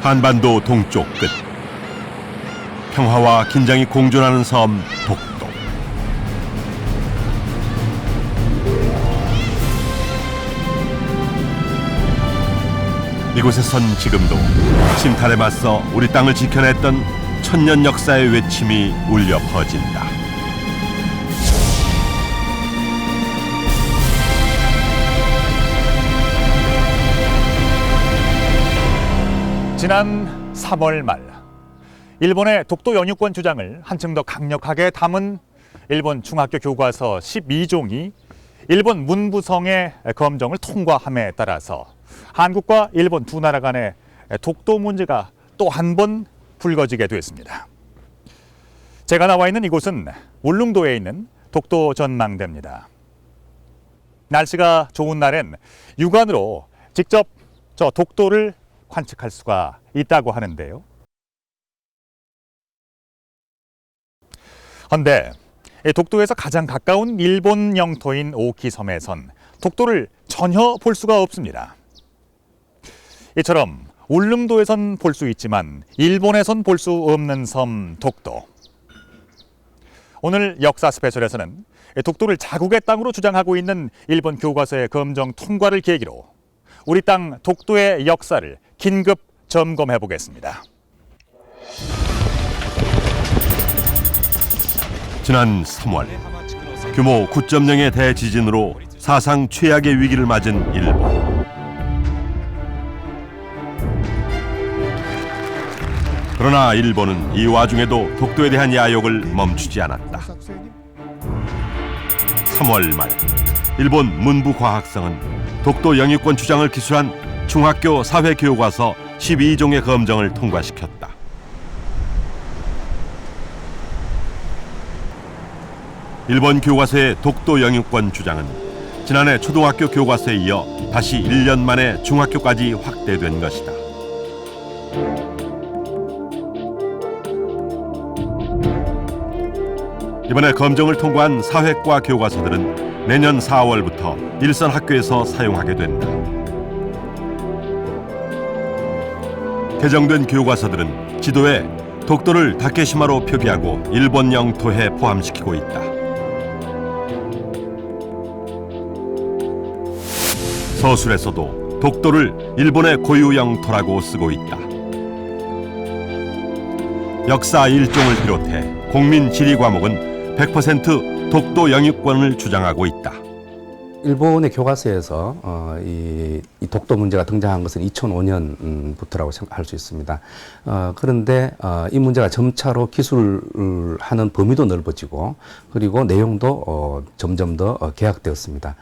한반도 동쪽 끝, 평화와 긴장이 공존하는 섬 독도. 이곳에선 지금도 침탈에 맞서 우리 땅을 지켜냈던 천년 역사의 외침이 울려 퍼진다. 지난 3월 말 일본의 독도 영유권 주장을 한층 더 강력하게 담은 일본 중학교 교과서 12종이 일본 문부성의 검정을 통과함에 따라서 한국과 일본 두 나라 간의 독도 문제가 또 한 번 불거지게 됐습니다. 제가 나와 있는 이곳은 울릉도에 있는 독도 전망대입니다. 날씨가 좋은 날엔 육안으로 직접 저 독도를 관측할 수가 있다고 하는데요. 그런데 독도에서 가장 가까운 일본 영토인 오키섬에선 독도를 전혀 볼 수가 없습니다. 이처럼 울릉도에선 볼 수 있지만 일본에선 볼 수 없는 섬 독도. 오늘 역사 스페셜에서는 독도를 자국의 땅으로 주장하고 있는 일본 교과서의 검정 통과를 계기로 우리 땅 독도의 역사를 긴급 점검해 보겠습니다. 지난 3월 규모 9.0의 대지진으로 사상 최악의 위기를 맞은 일본. 그러나 일본은 이 와중에도 독도에 대한 야욕을 멈추지 않았다. 3월 말 일본 문부과학성은 독도 영유권 주장을 기술한 중학교 사회교과서 12종의 검정을 통과시켰다. 일본 교과서의 독도 영유권 주장은 지난해 초등학교 교과서에 이어 다시 1년 만에 중학교까지 확대된 것이다. 이번에 검정을 통과한 사회과 교과서들은 내년 4월부터 일선 학교에서 사용하게 된다. 개정된 교과서들은 지도에 독도를 다케시마로 표기하고 일본 영토에 포함시키고 있다. 서술에서도 독도를 일본의 고유 영토라고 쓰고 있다. 역사 1종을 비롯해 국민 지리 과목은 100% 독도 영유권을 주장하고 있다. 일본의 교과서에서 이 독도 문제가 등장한 것은 2005년부터라고 할 수 있습니다. 그런데 이 문제가 점차로 기술하는 범위도 넓어지고 그리고 내용도 점점 더 개혁되었습니다.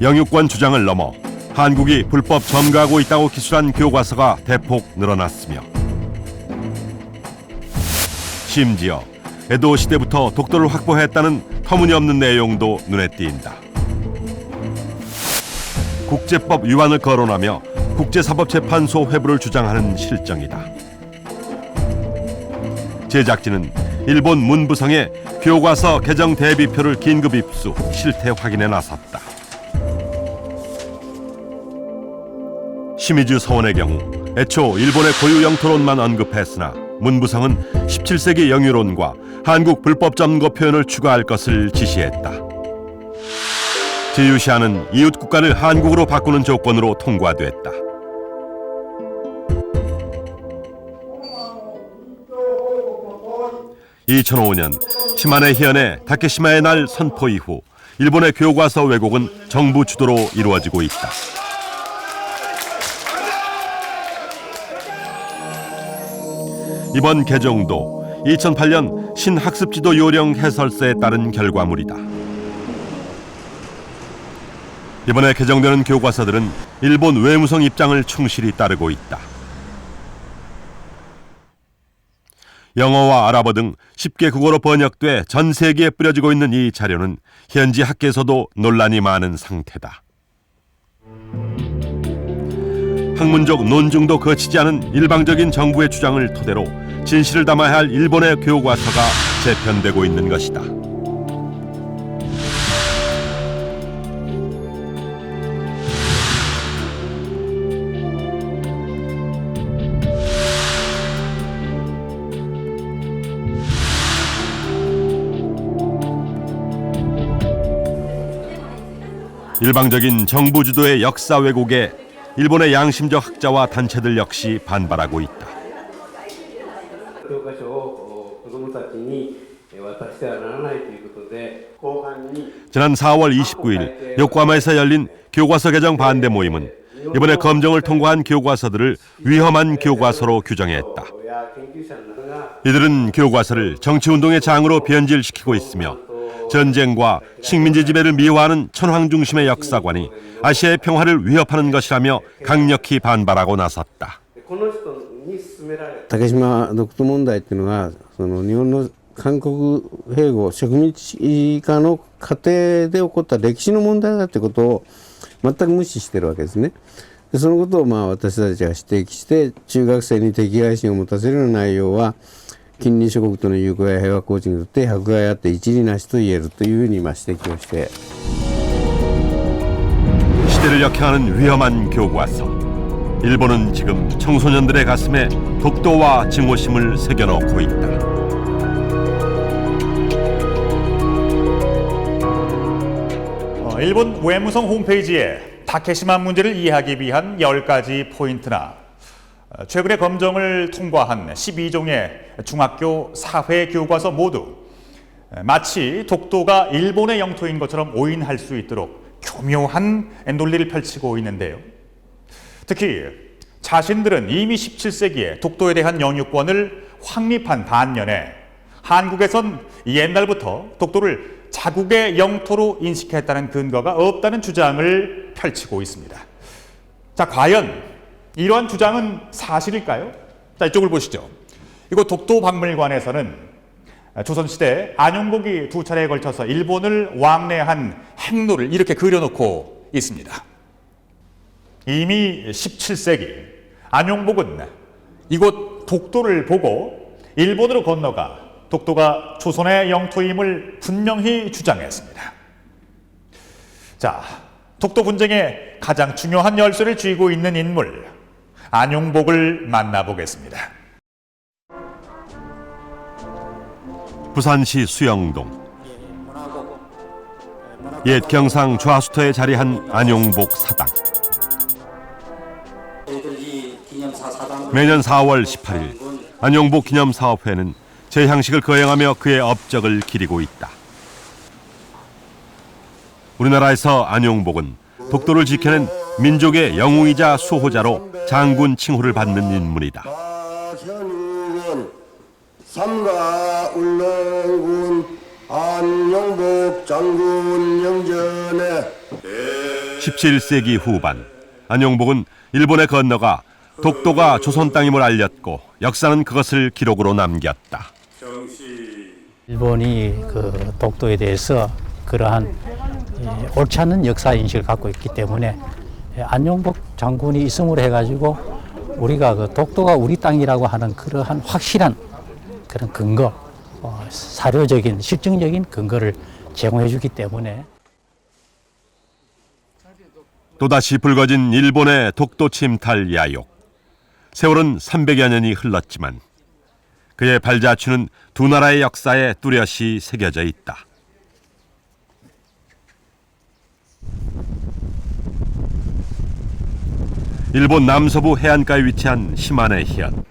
영유권 주장을 넘어 한국이 불법 점거하고 있다고 기술한 교과서가 대폭 늘어났으며 심지어 에도 시대부터 독도를 확보했다는 터무니없는 내용도 눈에 띈다. 국제법 위반을 거론하며 국제사법재판소 회부를 주장하는 실정이다. 제작진은 일본 문부성에 교과서 개정 대비표를 긴급 입수, 실태 확인에 나섰다. 시미즈 서원의 경우 애초 일본의 고유 영토론만 언급했으나 문부성은 17세기 영유론과 한국 불법 점거 표현을 추가할 것을 지시했다. 제유시아는 이웃 국가를 한국으로 바꾸는 조건으로 통과됐다. (2005년) 시마네 희연의 다케시마의 날 선포 이후 일본의 교과서 왜곡은 정부 주도로 이루어지고 있다. 이번 개정도 2008년 신학습지도 요령 해설서에 따른 결과물이다. 이번에 개정되는 교과서들은 일본 외무성 입장을 충실히 따르고 있다. 영어와 아랍어 등 10개 국어로 번역돼 전 세계에 뿌려지고 있는 이 자료는 현지 학계에서도 논란이 많은 상태다. 학문적 논증도 거치지 않은 일방적인 정부의 주장을 토대로 진실을 담아야 할 일본의 교과서가 재편되고 있는 것이다. 일방적인 정부 주도의 역사 왜곡에 일본의 양심적 학자와 단체들 역시 반발하고 있다. 教科書を子どもたちに渡してはならないということで後半に 지난 4월 29일 요코하마에서 열린 교과서 개정 반대 모임은 이번에 검정을 통과한 교과서들을 위험한 교과서로 규정했다. や研究者などが 이들은 교과서를 정치운동의 장으로 변질시키고 있으며 전쟁과 식민지 지배를 미화하는 천황 중심의 역사관이 아시아의 평화를 위협하는 것이라며 강력히 반발하고 나섰다. この人に勧められた竹島独島問題っていうのがその日本の韓国併合植民地化の過程で起こった歴史の問題だってことを全く無視してるわけですね。でそのことを私たちが指摘して中学生に敵外心を持たせるような内容は近隣諸国との友好や平和構築にとって迫害あって一理なしと言えるというふうに指摘をして 시대를 역행하는 위험한 교과서. 일본은 지금 청소년들의 가슴에 독도와 증오심을 새겨넣고 있다. 일본 외무성 홈페이지에 다케시마 문제를 이해하기 위한 10가지 포인트나 최근에 검정을 통과한 12종의 중학교 사회 교과서 모두 마치 독도가 일본의 영토인 것처럼 오인할 수 있도록 교묘한 논리를 펼치고 있는데요. 특히 자신들은 이미 17세기에 독도에 대한 영유권을 확립한 반면에 한국에선 옛날부터 독도를 자국의 영토로 인식했다는 근거가 없다는 주장을 펼치고 있습니다. 자, 과연 이러한 주장은 사실일까요? 자, 이쪽을 보시죠. 이곳 독도박물관에서는 조선시대 안용복이 2차례에 걸쳐서 일본을 왕래한 행로를 이렇게 그려놓고 있습니다. 이미 17세기 안용복은 이곳 독도를 보고 일본으로 건너가 독도가 조선의 영토임을 분명히 주장했습니다. 자, 독도 분쟁의 가장 중요한 열쇠를 쥐고 있는 인물 안용복을 만나보겠습니다. 부산시 수영동. 옛 경상 좌수터에 자리한 안용복 사당. 매년 4월 18일 안용복 기념사업회는 제향식을 거행하며 그의 업적을 기리고 있다. 우리나라에서 안용복은 독도를 지켜낸 민족의 영웅이자 수호자로 장군 칭호를 받는 인물이다. 현우군 삼가 울릉군 안용복 장군 영전에 17세기 후반 안용복은 일본에 건너가 독도가 조선 땅임을 알렸고 역사는 그것을 기록으로 남겼다. 일본이 그 독도에 대해서 그러한 옳지 않은 역사 인식을 갖고 있기 때문에 안용복 장군이 있음으로 해가지고 우리가 그 독도가 우리 땅이라고 하는 그러한 확실한 그런 근거, 사료적인 실증적인 근거를 제공해주기 때문에 또다시 불거진 일본의 독도 침탈 야욕. 세월은 300여 년이 흘렀지만 그의 발자취는 두 나라의 역사에 뚜렷이 새겨져 있다. 일본 남서부 해안가에 위치한 시마네 현.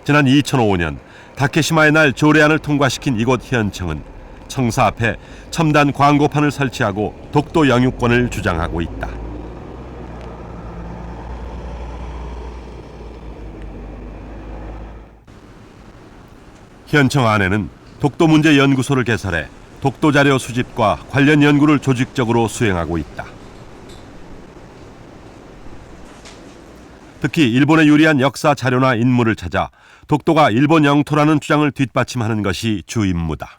지난 2005년 다케시마의 날 조례안을 통과시킨 이곳 현청은 청사 앞에 첨단 광고판을 설치하고 독도 영유권을 주장하고 있다. 현청 안에는 독도 문제 연구소를 개설해 독도 자료 수집과 관련 연구를 조직적으로 수행하고 있다. 특히 일본에 유리한 역사 자료나 인물을 찾아 독도가 일본 영토라는 주장을 뒷받침하는 것이 주 임무다.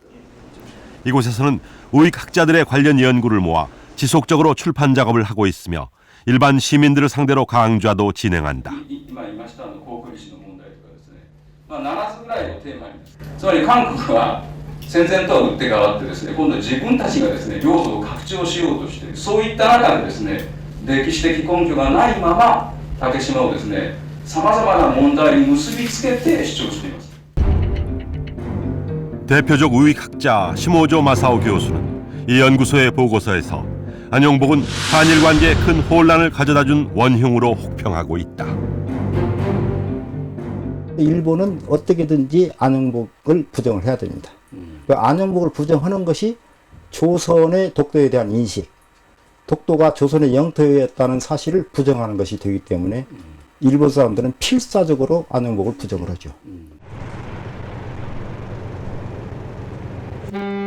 이곳에서는 우익 학자들의 관련 연구를 모아 지속적으로 출판 작업을 하고 있으며 일반 시민들을 상대로 강좌도 진행한다. つまり韓国は戦前とは打って変わってですね、今度自分たちがですね、領土を拡張しようとしている、そういった中でですね、歴史的根拠がないまま竹島をですね、さまざまな問題に結びつけて主張しています。 대표적 우익 학자 시모조 마사오 교수는 이 연구소의 보고서에서 안용복은 한일 관계에 큰 혼란을 가져다준 원흉으로 혹평하고 있다. 일본은 어떻게든지 안용복을 부정을 해야 됩니다. 안용복을 부정하는 것이 조선의 독도에 대한 인식, 독도가 조선의 영토였다는 사실을 부정하는 것이 되기 때문에 일본 사람들은 필사적으로 안용복을 부정을 하죠.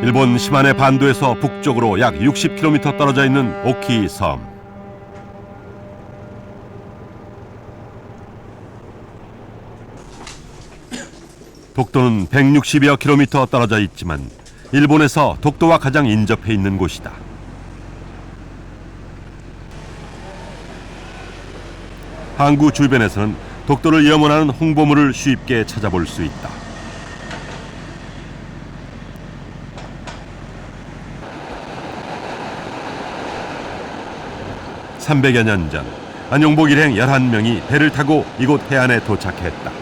일본 시마네 반도에서 북쪽으로 약 60km 떨어져 있는 오키 섬. 독도는 160여 킬로미터 떨어져 있지만 일본에서 독도와 가장 인접해 있는 곳이다. 항구 주변에서는 독도를 염원하는 홍보물을 쉽게 찾아볼 수 있다. (300여 년 전) 안용복 일행 11명이 배를 타고 이곳 해안에 도착했다.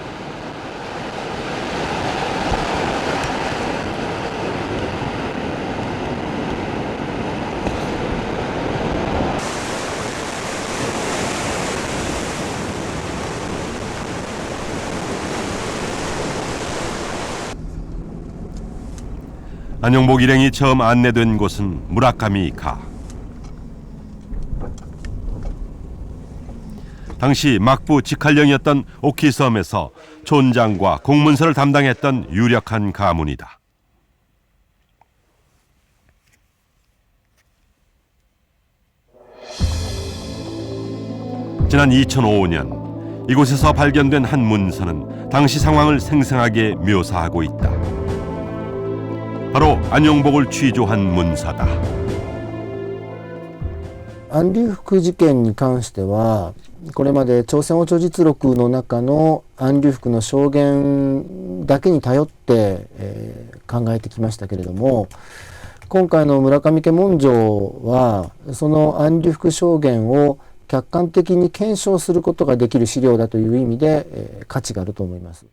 안용복 일행이 처음 안내된 곳은 무라카미가. 당시 막부 직할령이었던 오키섬에서 촌장과 공문서를 담당했던 유력한 가문이다. 지난 2005년 이곳에서 발견된 한 문서는 당시 상황을 생생하게 묘사하고 있다. 바로 안용복을 취조한 문서다. 安流福事件に関してはこれまで朝鮮王朝実録の中の安流福の証言だけに頼って、考えてきましたけれども、今回の村上家文書はその安流福証言を客観的に検証することができる資料だという意味で、価値があると思います。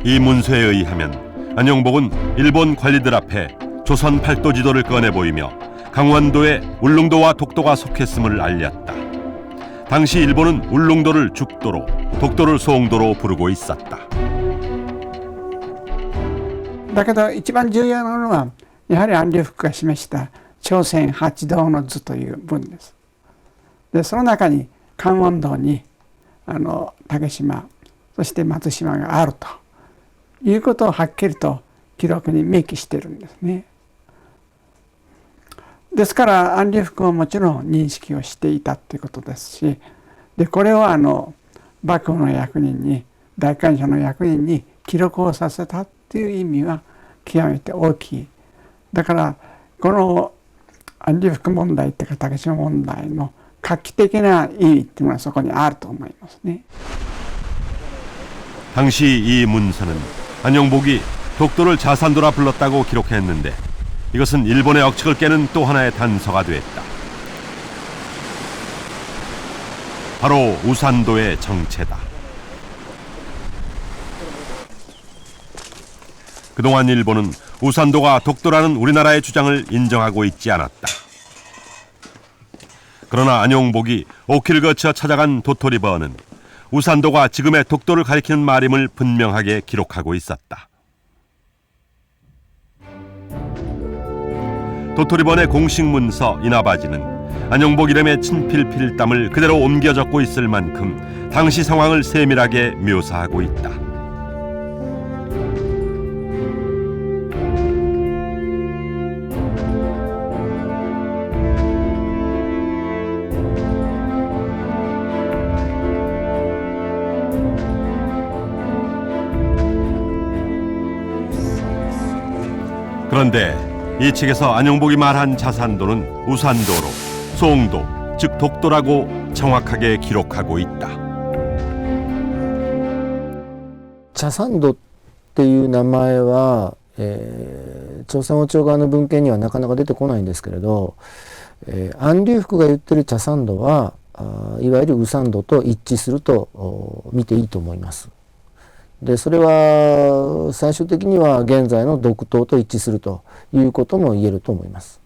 이 문서에 의하면 안용복은 일본 관리들 앞에 조선 팔도 지도를 꺼내 보이며 강원도에 울릉도와 독도가 속했음을 알렸다. 당시 일본은 울릉도를 죽도로, 독도를 소홍도로 부르고 있었다. だけど一番重要なのはやはり安流福が示した朝鮮八道の図という文です。でその中に関温道に竹島そして松島があるということをはっきりと記録に明記しているんですね。ですから安流福はもちろん認識をしていたということですし、でこれを幕府の役人に大官所の役人に記録をさせたという意味は極めて大きい。だからこの安流福問題というか竹島問題の画期的な意味っていうのはそこにあると思いますね。 당시 이 문서는 안용복이 독도를 자산도라 불렀다고 기록했는데 이것은 일본의 억측을 깨는 또 하나의 단서가 됐다. 바로 우산도의 정체다. 그동안 일본은 우산도가 독도라는 우리나라의 주장을 인정하고 있지 않았다. 그러나 안용복이 오키를 거쳐 찾아간 도토리번은 우산도가 지금의 독도를 가리키는 말임을 분명하게 기록하고 있었다. 도토리번의 공식 문서 이나바지는 안용복 이름의 친필 필담을 그대로 옮겨 적고 있을 만큼 당시 상황을 세밀하게 묘사하고 있다. 그런데 이 책에서 안용복이 말한 자산도는 우산도로 소홍도, 즉 독도라고 정확하게 기록하고 있다. 茶山道っていう名前は、朝鮮王朝側の文献にはなかなか出てこないんですけれど、安流福が言ってる茶山道はいわゆる雨山道と一致すると見ていいと思います。でそれは最終的には現在の独島と一致するということも言えると思います。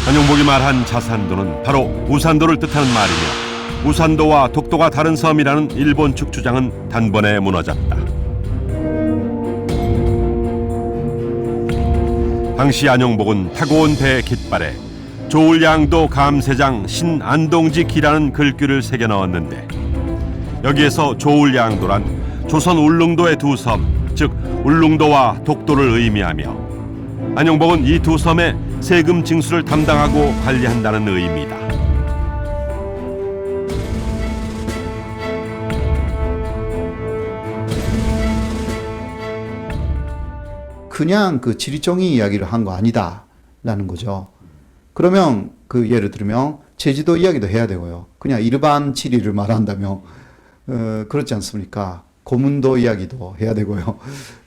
안용복이 말한 자산도는 바로 우산도를 뜻하는 말이며 우산도와 독도가 다른 섬이라는 일본 측 주장은 단번에 무너졌다. 당시 안용복은 타고 온 배 깃발에 조울양도 감세장 신안동지 기라는 글귀를 새겨 넣었는데 여기에서 조울양도란 조선 울릉도의 두 섬, 즉 울릉도와 독도를 의미하며 안용복은 이 두 섬의 세금 징수를 담당하고 관리한다는 의미다. 그냥 그 지리정의 이야기를 한 거 아니다라는 거죠. 그러면 그 예를 들면 제주도 이야기도 해야 되고요. 그냥 일반 지리를 말한다면 그렇지 않습니까? 고문도 이야기도 해야 되고요.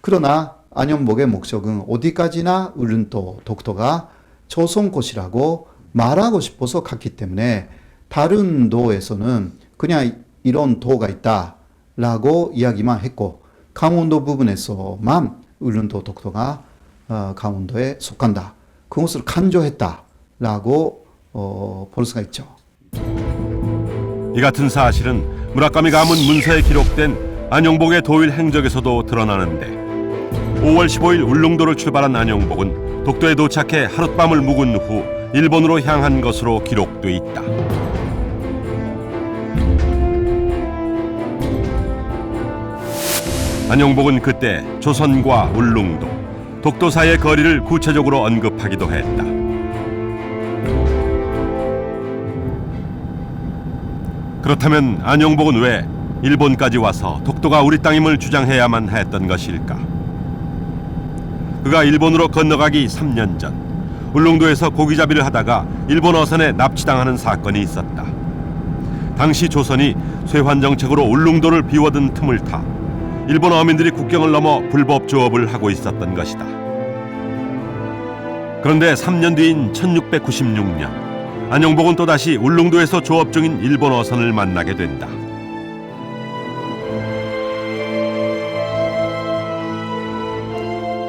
그러나 안용복의 목적은 어디까지나 울릉도, 독도가 조선꽃이라고 말하고 싶어서 갔기 때문에 다른 도에서는 그냥 이런 도가 있다라고 이야기만 했고 강원도 부분에서만 울릉도, 독도가 강원도에 속한다. 그것을 강조했다라고 볼 수가 있죠. 이 같은 사실은 무라카미 가문 문서에 기록된 안용복의 도일 행적에서도 드러나는데 5월 15일 울릉도를 출발한 안용복은 독도에 도착해 하룻밤을 묵은 후 일본으로 향한 것으로 기록돼 있다. 안용복은 그때 조선과 울릉도, 독도 사이의 거리를 구체적으로 언급하기도 했다. 그렇다면 안용복은 왜 일본까지 와서 독도가 우리 땅임을 주장해야만 했던 것일까? 그가 일본으로 건너가기 3년 전 울릉도에서 고기잡이를 하다가 일본 어선에 납치당하는 사건이 있었다. 당시 조선이 쇠환 정책으로 울릉도를 비워둔 틈을 타 일본 어민들이 국경을 넘어 불법 조업을 하고 있었던 것이다. 그런데 3년 뒤인 1696년 안용복은 또다시 울릉도에서 조업 중인 일본 어선을 만나게 된다.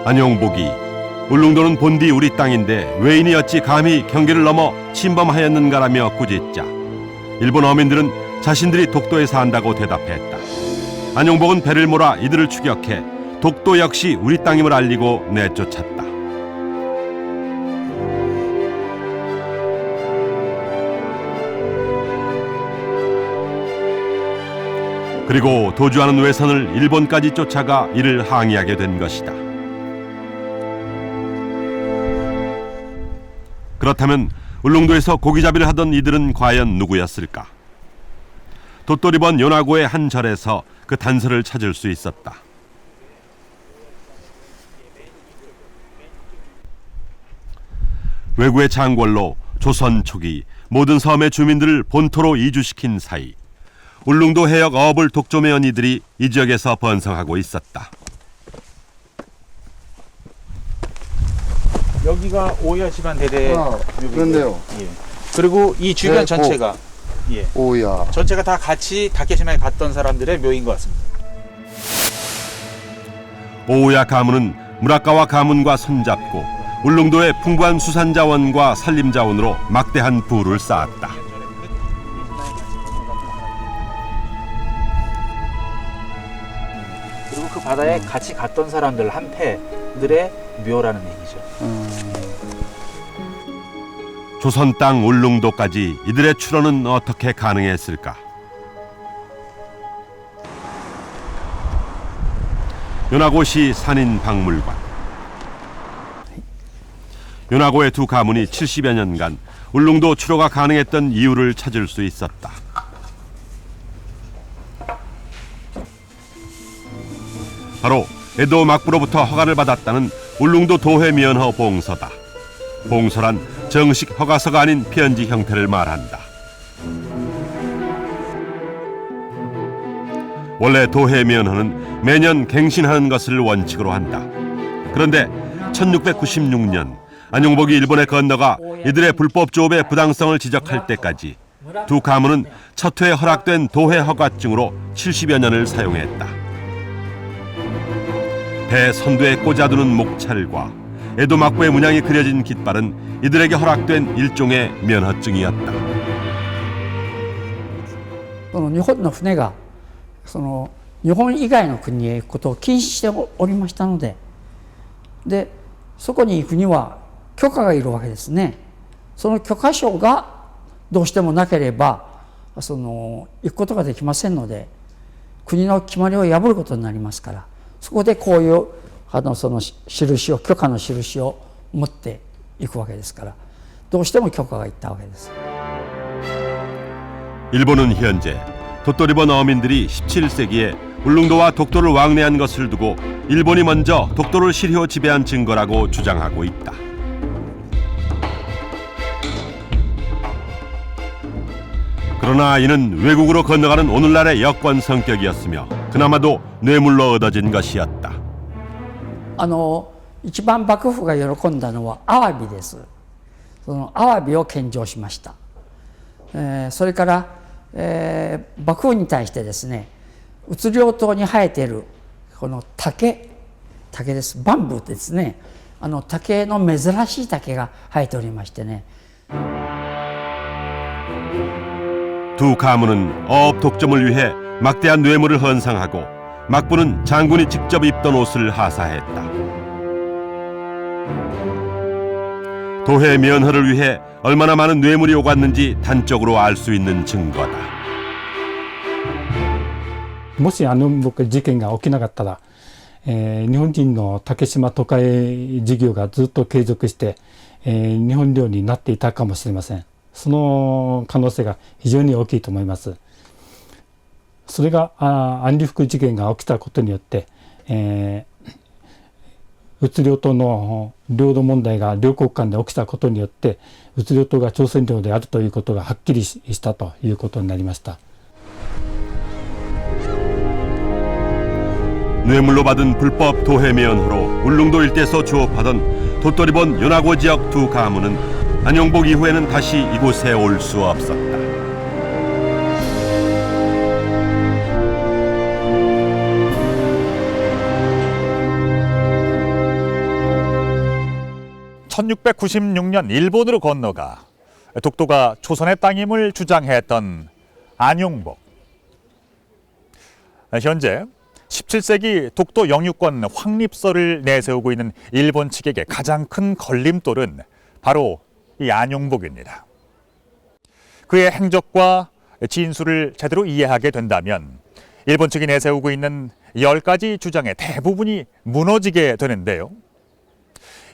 안용복이 울릉도는 본디 우리 땅인데 외인이 어찌 감히 경계를 넘어 침범하였는가라며 꾸짖자 일본 어민들은 자신들이 독도에 산다고 대답했다. 안용복은 배를 몰아 이들을 추격해 독도 역시 우리 땅임을 알리고 내쫓았다. 그리고 도주하는 외선을 일본까지 쫓아가 이를 항의하게 된 것이다. 그렇다면 울릉도에서 고기잡이를 하던 이들은 과연 누구였을까? 도토리번 요나고의 한 절에서 그 단서를 찾을 수 있었다. 외구의 창궐로 조선 초기 모든 섬의 주민들을 본토로 이주시킨 사이 울릉도 해역 어업을 독점해온 이들이 이 지역에서 번성하고 있었다. 여기가 오야 집안 대대 그런데요. 예. 그리고 이 주변 전체가 예. 오야. 전체가 다 같이 다케시마에 갔던 사람들의 묘인 것 같습니다. 오우야 가문은 무라카와 가문과 손잡고 울릉도의 풍부한 수산자원과 산림자원으로 막대한 부를 쌓았다. 그리고 그 바다에 같이 갔던 사람들 한패들의 묘라는 얘기죠. 조선 땅 울릉도까지 이들의 출원은 어떻게 가능했을까? 요나고시 산인박물관. 요나고의 두 가문이 70여 년간 울릉도 출호가 가능했던 이유를 찾을 수 있었다. 바로 에도 막부로부터 허가를 받았다는 울릉도 도회면허 봉서다. 봉서란 정식 허가서가 아닌 편지 형태를 말한다. 원래 도회면허는 매년 갱신하는 것을 원칙으로 한다. 그런데 1696년 안용복이 일본에 건너가 이들의 불법 조업의 부당성을 지적할 때까지 두 가문은 첫 회 허락된 도회 허가증으로 70여 년을 사용했다. 배 선두에 꽂아두는 목찰과 에도 막부의 문양이 그려진 깃발은 이들에게 허락된 일종의 면허증이었다. 日本の船が日本以外の国へ行くことを禁止しておりましたので、そこに行くには許可がいるわけですね。その許可証がどうしてもなければ行くことができませんので、国の決まりを破ることになりますから、そこでこういうその印を、許可の印を持っていくわけですから、どうしても許可がいったわけです。 일본은 현재 도토리본 어민들이 17세기에 울릉도와 독도를 왕래한 것을 두고 일본이 먼저 독도를 실효 지배한 증거라고 주장하고 있다. 그러나 이는 외국으로 건너가는 오늘날의 여권 성격이었으며 그나마도 뇌물로 얻어진 것이었다. 一番幕府が喜んだのはアワビです。そのアワビを献上しました。それから、幕府に対してですね、宇領島に生えているこの竹です。バンブーですね。竹の珍しい竹が生えておりましてね。 두 가문은 어업 독점을 위해 막대한 뇌물을 헌상하고 막부는 장군이 직접 입던 옷을 하사했다. 도회 면허를 위해 얼마나 많은 뇌물이 오갔는지 단적으로 알 수 있는 증거다. もし僕事件が起きなかったら、日本人の竹島都会事業がずっと継続して、日本領になっていたかもしれません。その可能性が非常に大きいと思います。それが安里福事件が起きたことによって、宇領島の領土問題が両国間で起きたことによって宇領島が朝鮮領であるということがはっきりしたということになりました。 뇌물로 받은 불법 도회 면허로 울릉도 일대에서 주업하던 도토리본 요나고 지역 두 가문은 안용복 이후에는 다시 이곳에 올 수 없었다. (1696년) 일본으로 건너가 독도가 조선의 땅임을 주장했던 안용복. 현재 17세기 독도 영유권 확립설을 내세우고 있는 일본 측에게 가장 큰 걸림돌은 바로 이 안용복입니다. 그의 행적과 진술을 제대로 이해하게 된다면 일본 측이 내세우고 있는 10가지 주장의 대부분이 무너지게 되는데요.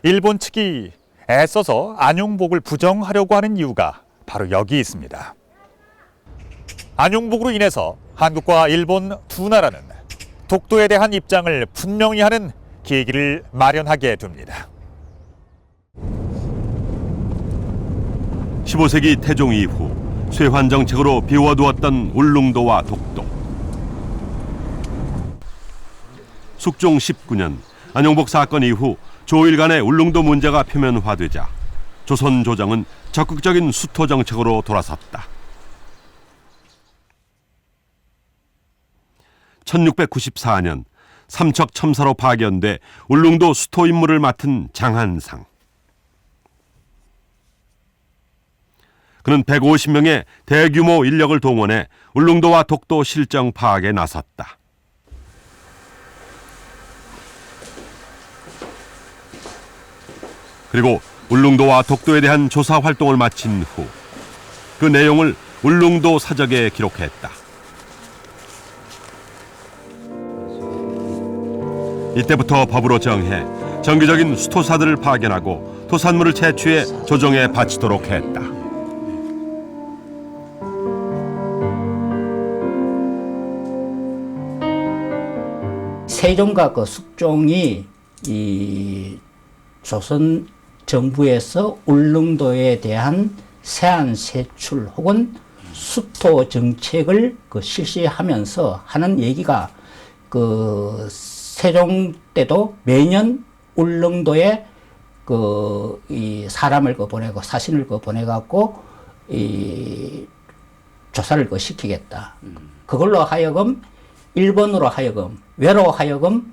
일본 측이 애써서 안용복을 부정하려고 하는 이유가 바로 여기 있습니다. 안용복으로 인해서 한국과 일본 두 나라는 독도에 대한 입장을 분명히 하는 계기를 마련하게 됩니다. 15세기 태종 이후 쇠환 정책으로 비워두었던 울릉도와 독도. 숙종 19년 안용복 사건 이후 조일 간의 울릉도 문제가 표면화되자 조선 조정은 적극적인 수토 정책으로 돌아섰다. 1694년 삼척 첨사로 파견돼 울릉도 수토 임무를 맡은 장한상. 그는 150명의 대규모 인력을 동원해 울릉도와 독도 실정 파악에 나섰다. 그리고 울릉도와 독도에 대한 조사 활동을 마친 후 그 내용을 울릉도 사적에 기록했다. 이때부터 법으로 정해 정기적인 수토사들을 파견하고 토산물을 채취해 조정에 바치도록 했다. 세종과 그 숙종이 이 조선 정부에서 울릉도에 대한 세안 세출 혹은 수토 정책을 그 실시하면서 하는 얘기가 그 세종 때도 매년 울릉도에 그 이 사람을 그 보내고 사신을 그 보내갖고 이 조사를 시키겠다. 그걸로 하여금 일본으로 하여금 외로 하여금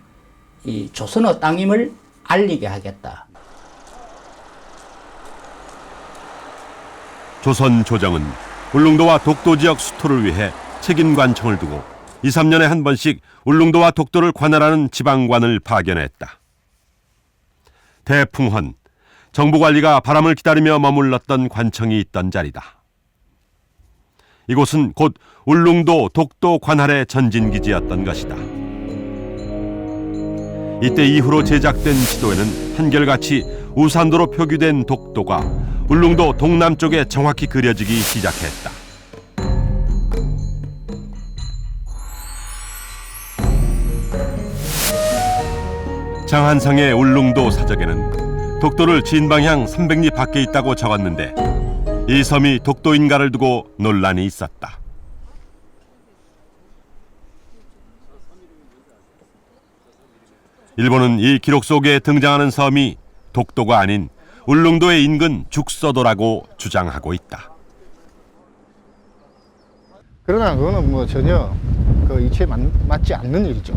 이 조선의 땅임을 알리게 하겠다. 조선 조정은 울릉도와 독도 지역 수토를 위해 책임 관청을 두고 2, 3년에 한 번씩 울릉도와 독도를 관할하는 지방관을 파견했다. 대풍헌, 정부 관리가 바람을 기다리며 머물렀던 관청이 있던 자리다. 이곳은 곧 울릉도 독도 관할의 전진기지였던 것이다. 이때 이후로 제작된 지도에는 한결같이 우산도로 표기된 독도가 울릉도 동남쪽에 정확히 그려지기 시작했다. 장한상의 울릉도 사적에는 독도를 진방향 300리 밖에 있다고 적었는데 이 섬이 독도인가를 두고 논란이 있었다. 일본은 이 기록 속에 등장하는 섬이 독도가 아닌 울릉도의 인근 죽서도라고 주장하고 있다. 그러나 그거는 뭐 전혀 그 이치에 맞지 않는 일이죠.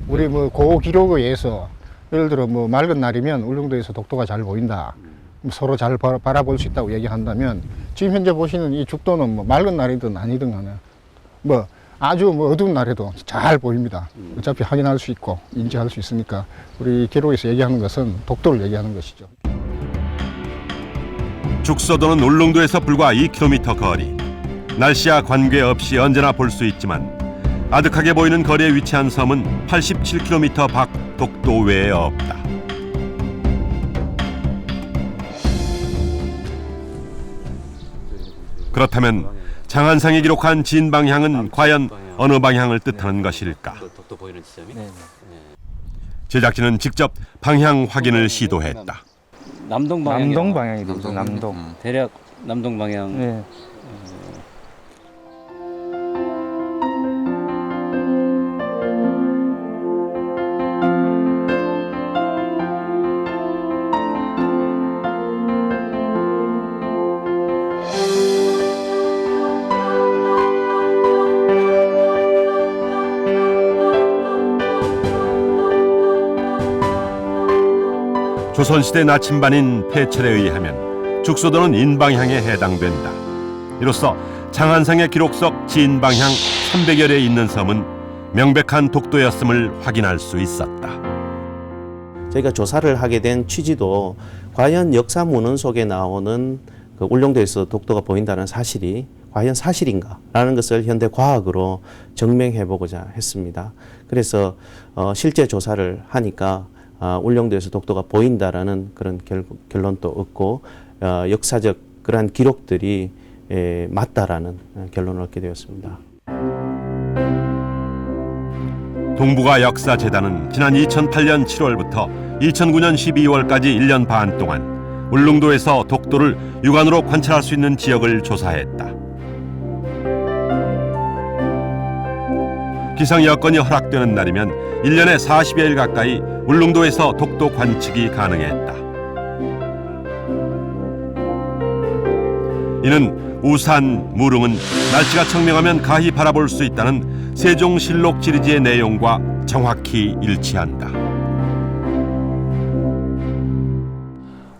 우리 뭐 고 기록에 의해서 예를 들어 뭐 맑은 날이면 울릉도에서 독도가 잘 보인다. 서로 잘 바라볼 수 있다고 얘기한다면 지금 현재 보시는 이 죽도는 뭐 맑은 날이든 아니든 간에 뭐 아주 뭐 어두운 날에도 잘 보입니다. 어차피 확인할 수 있고 인지할 수 있으니까 우리 기록에서 얘기하는 것은 독도를 얘기하는 것이죠. 죽서도는 울릉도에서 불과 2km 거리. 날씨와 관계없이 언제나 볼 수 있지만 아득하게 보이는 거리에 위치한 섬은 87km 밖 독도 외에 없다. 그렇다면 장한상이 기록한 진방향은 과연 어느 방향을 뜻하는 것일까? 독도 보이는 지점이? 제작진은 직접 방향 확인을 시도했다. 남동 방향. 남동 방향이 되죠. 남동. 대략 남동 방향. 네. 조선시대 나침반인 폐철에 의하면 죽서도는 인방향에 해당된다. 이로써 장한상의 기록 속 진방향 300여리에 있는 섬은 명백한 독도였음을 확인할 수 있었다. 저희가 조사를 하게 된 취지도 과연 역사 문헌 속에 나오는 그 울릉도에서 독도가 보인다는 사실이 과연 사실인가라는 것을 현대 과학으로 증명해보고자 했습니다. 그래서 실제 조사를 하니까 울릉도에서 독도가 보인다라는 그런 결론도 얻고 역사적 그러한 기록들이 맞다라는 결론을 얻게 되었습니다. 동북아 역사재단은 지난 2008년 7월부터 2009년 12월까지 1년 반 동안 울릉도에서 독도를 육안으로 관찰할 수 있는 지역을 조사했다. 기상 여건이 허락되는 날이면 1년에 40여일 가까이 울릉도에서 독도 관측이 가능했다. 이는 우산, 무릉은 날씨가 청명하면 가히 바라볼 수 있다는 세종실록 지리지의 내용과 정확히 일치한다.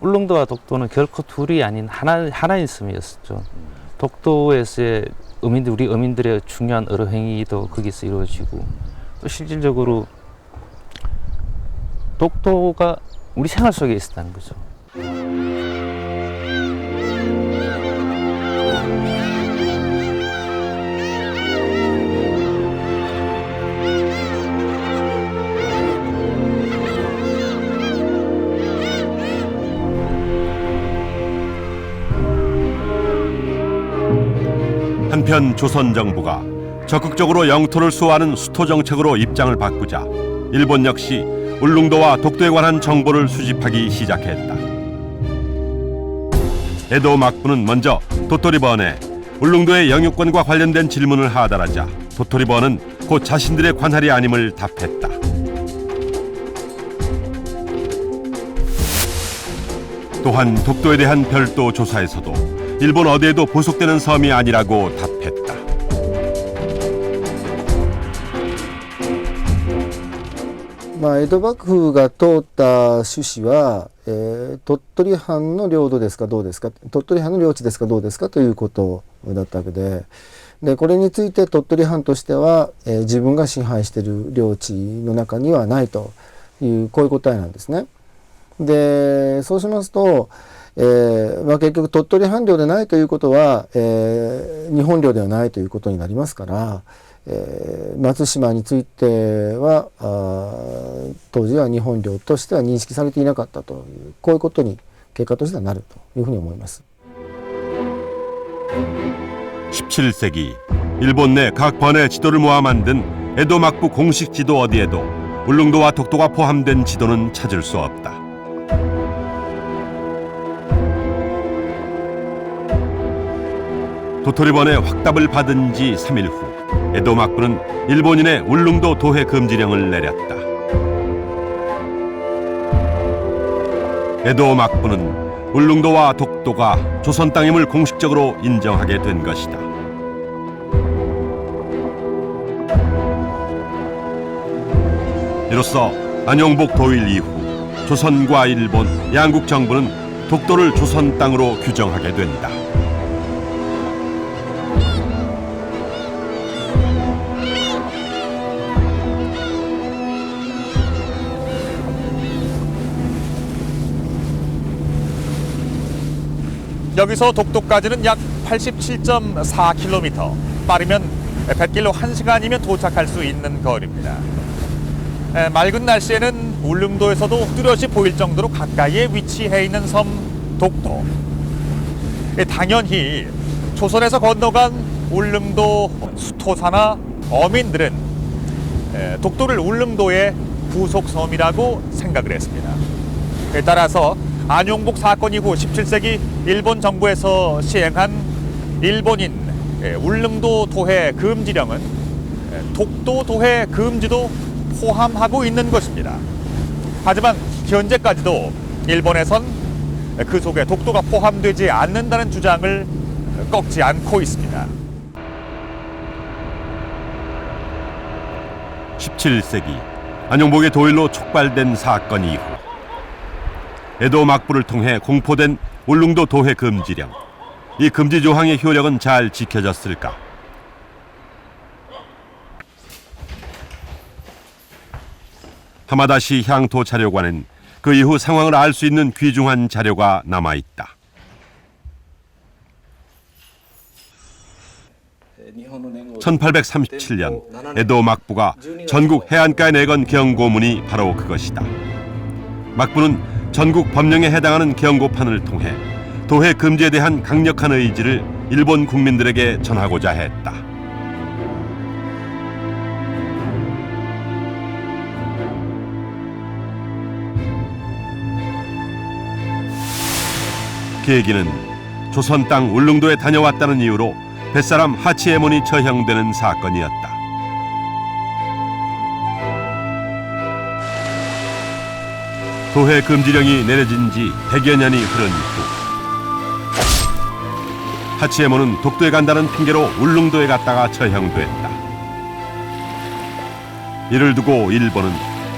울릉도와 독도는 결코 둘이 아닌 하나인 섬이었죠. 독도에서의 우리 어민들의 중요한 어뢰행위도 거기서 이루어지고 또 실질적으로 독도가 우리 생활 속에 있었다는 거죠. 한편 조선 정부가 적극적으로 영토를 수호하는 수토 정책으로 입장을 바꾸자 일본 역시 울릉도와 독도에 관한 정보를 수집하기 시작했다. 에도 막부는 먼저 도토리번에 울릉도의 영유권과 관련된 질문을 하달하자 도토리번은 곧 자신들의 관할이 아님을 답했다. 또한 독도에 대한 별도 조사에서도 일본 어디에도 보속되는 섬이 아니라고 답했다.まあ、江戸幕府が通った趣旨は、鳥取藩の領土ですかどうですか、鳥取藩の領地ですかどうですかということだったわけで、これについて鳥取藩としては、自分が支配している領地の中にはないという、こういう答えなんですね。で、そうしますと、結局鳥取藩領でないということは、日本領ではないということになりますから、松島については当時は日本領としては認識されていなかったという、こういうことに結果としてはなるというふうに思います。 17세기 일본 내 각 번의 지도를 모아 만든 에도 막부 공식 지도 어디에도 울릉도와 독도가 포함된 지도는 찾을 수 없다. 도토리번의 확답을 받은 지 3일 후 에도 막부는 일본인의 울릉도 도해 금지령을 내렸다. 에도 막부는 울릉도와 독도가 조선 땅임을 공식적으로 인정하게 된 것이다. 이로써 안용복 도일 이후 조선과 일본 양국 정부는 독도를 조선 땅으로 규정하게 된다. 여기서 독도까지는 약 87.4km, 빠르면 뱃길로 1시간이면 도착할 수 있는 거리입니다. 맑은 날씨에는 울릉도에서도 뚜렷이 보일 정도로 가까이에 위치해 있는 섬 독도. 당연히 조선에서 건너간 울릉도 수토사나 어민들은 독도를 울릉도의 부속섬이라고 생각을 했습니다. 따라서 안용복 사건 이후 17세기 일본 정부에서 시행한 일본인 울릉도 도해 금지령은 독도 도해 금지도 포함하고 있는 것입니다. 하지만 현재까지도 일본에선 그 속에 독도가 포함되지 않는다는 주장을 꺾지 않고 있습니다. 17세기 안용복의 도일로 촉발된 사건 이후 에도 막부를 통해 공포된 울릉도 도해 금지령. 이 금지 조항의 효력은 잘 지켜졌을까? 하마다시 향토 자료관엔 그 이후 상황을 알 수 있는 귀중한 자료가 남아있다. (1837년) 에도 막부가 전국 해안가에 내건 경고문이 바로 그것이다. 막부는 전국 법령에 해당하는 경고판을 통해 도해 금지에 대한 강력한 의지를 일본 국민들에게 전하고자 했다. 계기는 조선 땅 울릉도에 다녀왔다는 이유로 뱃사람 하치에몬이 처형되는 사건이었다. 도해 금지령이 내려진 지 100여 년이 흐른 후 하치에몬은 독도에 간다는 핑계로 울릉도에 갔다가 처형됐다. 이를 두고 일본은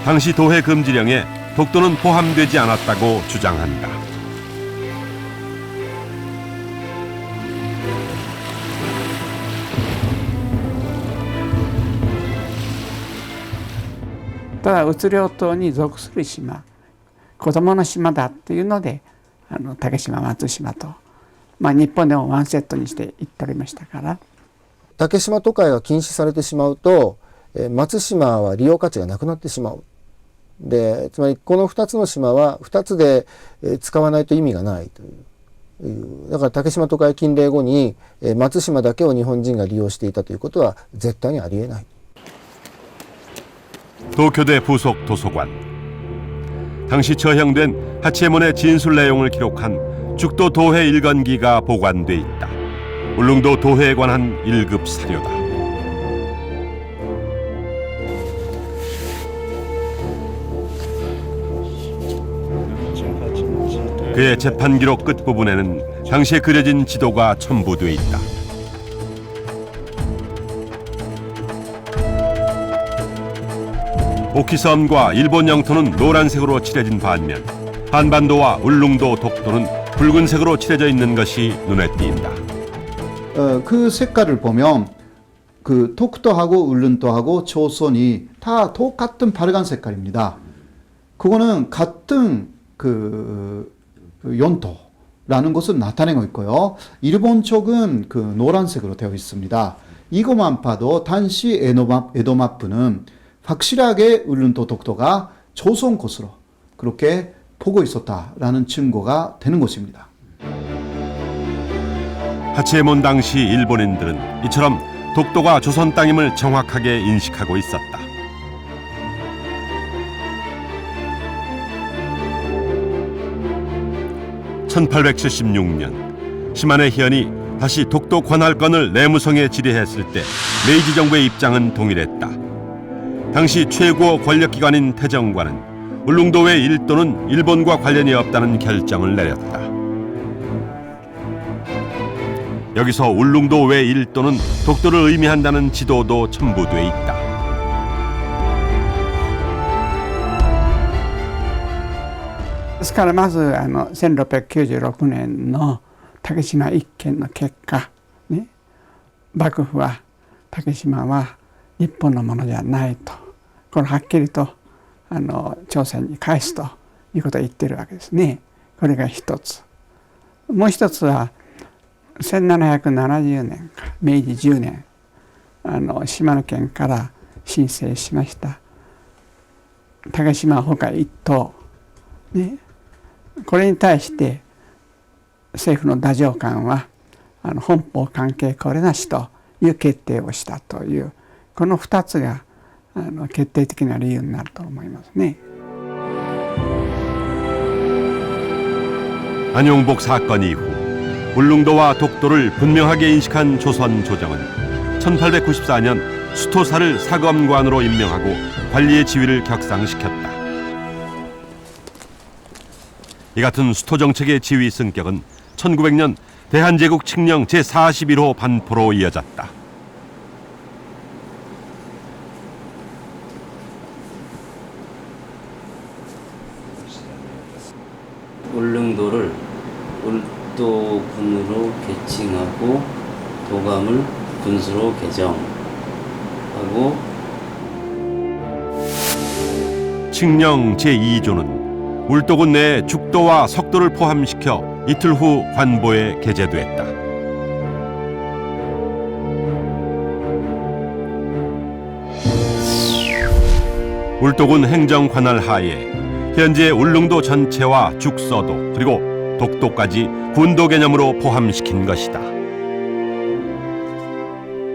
당시 도해 금지령에 독도는 포함되지 않았다고 주장한다.ただ宇領島に属する島、子供の島だっていうので竹島松島と、日本でもワンセットにして行っておりましたから。竹島渡海が禁止されてしまうと、松島は利用価値がなくなってしまう。で、つまりこの2つの島は2つで使わないと意味がないという。だから竹島渡海禁令後に松島だけを日本人が利用していたということは絶対にありえない。 도쿄대 부속 도서관. 당시 처형된 하치에몬의 진술 내용을 기록한 죽도 도해 일간기가 보관돼 있다. 울릉도 도해에 관한 1급 사료다. 그의 재판 기록 끝부분에는 당시에 그려진 지도가 첨부돼 있다. 오키섬과 일본 영토는 노란색으로 칠해진 반면 한반도와 울릉도, 독도는 붉은색으로 칠해져 있는 것이 눈에 띈다. 그 색깔을 보면 그 독도하고 울릉도하고 조선이 다 똑같은 빨간 색깔입니다. 그거는 같은 그 연토라는 것을 나타내고 있고요. 일본 쪽은 그 노란색으로 되어 있습니다. 이것만 봐도 당시 에도마프는 확실하게 울릉도, 독도가 조선 것으로 그렇게 보고 있었다라는 증거가 되는 것입니다. 하치에몬 당시 일본인들은 이처럼 독도가 조선 땅임을 정확하게 인식하고 있었다. (1876년) 시마네 희연이 다시 독도 관할권을 내무성에 질의했을 때 메이지 정부의 입장은 동일했다. 당시 최고 권력기관인 태정관은 울릉도의 일도는 일본과 관련이 없다는 결정을 내렸다. 여기서 울릉도 외 일도는 독도를 의미한다는 지도도 첨부돼 있다.ですからまず1696年の竹島一件の結果、ね、幕府は竹島は日本のものじゃないと、これはっきりと朝鮮に返すということを言ってるわけですね。これが一つ。もう一つは1770年か明治10年島根県から申請しました竹島ほか一島、ね、これに対して政府の太政官は本邦関係これなしという決定をしたというこの2つが決定的な理由になると思いますね。 안용복 사건 이후 울릉도와 독도를 분명하게 인식한 조선 조정은 1894년 수토사를 사검관으로 임명하고 관리의 지위를 격상시켰다. 이 같은 수토 정책의 지위 승격은 1900년 대한제국 칙령 제41호 반포로 이어졌다. 울릉도를 울도군으로 개칭하고 도감을 군수로 개정하고 칙령 제2조는 울도군 내 죽도와 석도를 포함시켜 이틀 후 관보에 게재됐다. 울도군 행정관할 하에 현재 울릉도 전체와 죽서도 그리고 독도까지 군도 개념으로 포함시킨 것이다.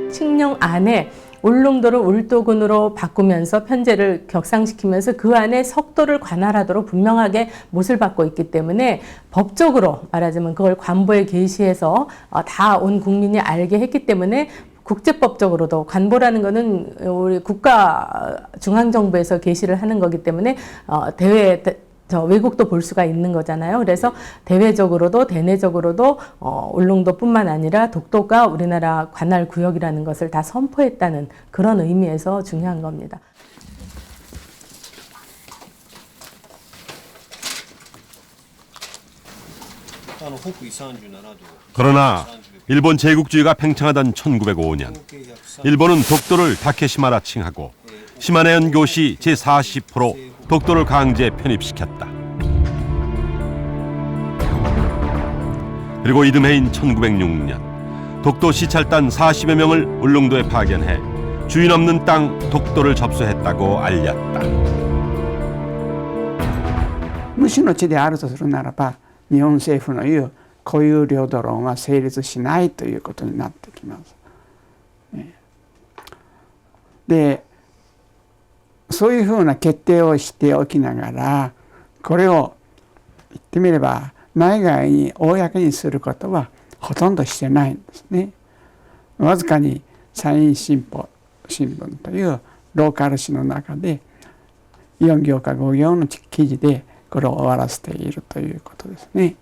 칙령 안에 울릉도를 울도군으로 바꾸면서 편제를 격상시키면서 그 안에 석도를 관할하도록 분명하게 못을 받고 있기 때문에 법적으로 말하자면 그걸 관보에 게시해서 다 온 국민이 알게 했기 때문에 국제법적으로도 관보라는 것은 우리 국가 중앙정부에서 게시를 하는 거기 때문에 외국도 볼 수가 있는 거잖아요. 그래서 대외적으로도 대내적으로도 울릉도뿐만 아니라 독도가 우리나라 관할 구역이라는 것을 다 선포했다는 그런 의미에서 중요한 겁니다. 그러나 일본 제국주의가 팽창하던 1905년 일본은 독도를 다케시마라 칭하고 시마네 연교시 제40호로 독도를 강제 편입시켰다. 그리고 이듬해인 1906년 독도 시찰단 40여 명을 울릉도에 파견해 주인 없는 땅 독도를 접수했다고 알렸다. 無主の地であるとするならば日本政府の言う固有領土論は成立しないということになってきます。でそういうふうな決定をしておきながらこれを言ってみれば内外に公にすることはほとんどしてないんですね。わずかに山陰新報新聞というローカル紙の中で4行か5行の記事でこれを終わらせているということですね。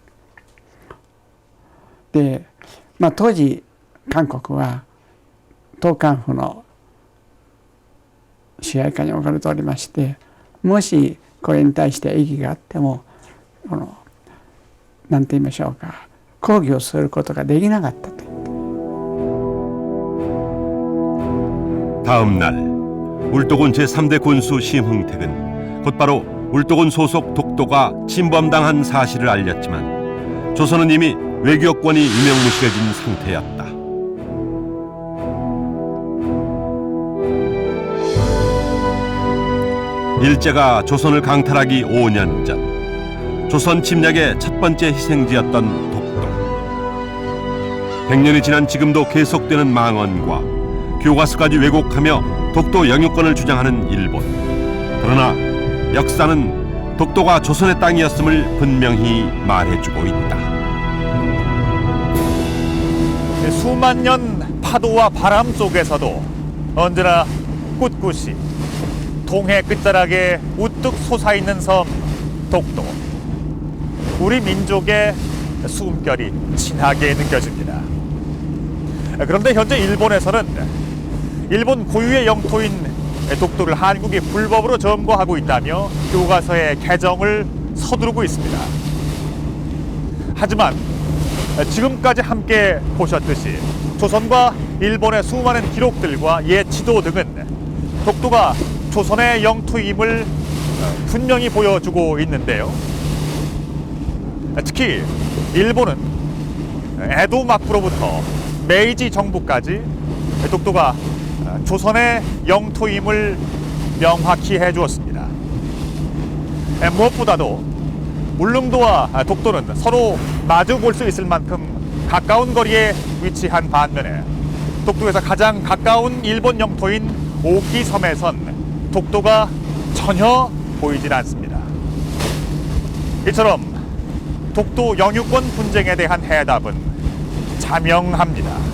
で、当時韓国は東韓府の支配下に置かれておりまして、もしこれに対して異議があってもなんて言いましょうか、抗議をすることができなかったと。 다음 날 울도군 제3대 군수 심흥택은 곧바로 울도군 소속 독도가 침범당한 사실을 알렸지만 조선은 이미 외교권이 유명무실해진 상태였다. 일제가 조선을 강탈하기 5년 전 조선 침략의 첫 번째 희생지였던 독도. 100년이 지난 지금도 계속되는 망언과 교과서까지 왜곡하며 독도 영유권을 주장하는 일본. 그러나 역사는 독도가 조선의 땅이었음을 분명히 말해주고 있다. 수만 년 파도와 바람 속에서도 언제나 꿋꿋이 동해 끝자락에 우뚝 솟아있는 섬 독도. 우리 민족의 숨결이 진하게 느껴집니다. 그런데 현재 일본에서는 일본 고유의 영토인 독도를 한국이 불법으로 점거하고 있다며 교과서의 개정을 서두르고 있습니다. 하지만 지금까지 함께 보셨듯이 조선과 일본의 수많은 기록들과 옛 지도 등은 독도가 조선의 영토임을 분명히 보여주고 있는데요. 특히 일본은 에도 막부로부터 메이지 정부까지 독도가 조선의 영토임을 명확히 해주었습니다. 무엇보다도 울릉도와 독도는 서로 마주 볼 수 있을 만큼 가까운 거리에 위치한 반면에 독도에서 가장 가까운 일본 영토인 오키섬에선 독도가 전혀 보이질 않습니다. 이처럼 독도 영유권 분쟁에 대한 해답은 자명합니다.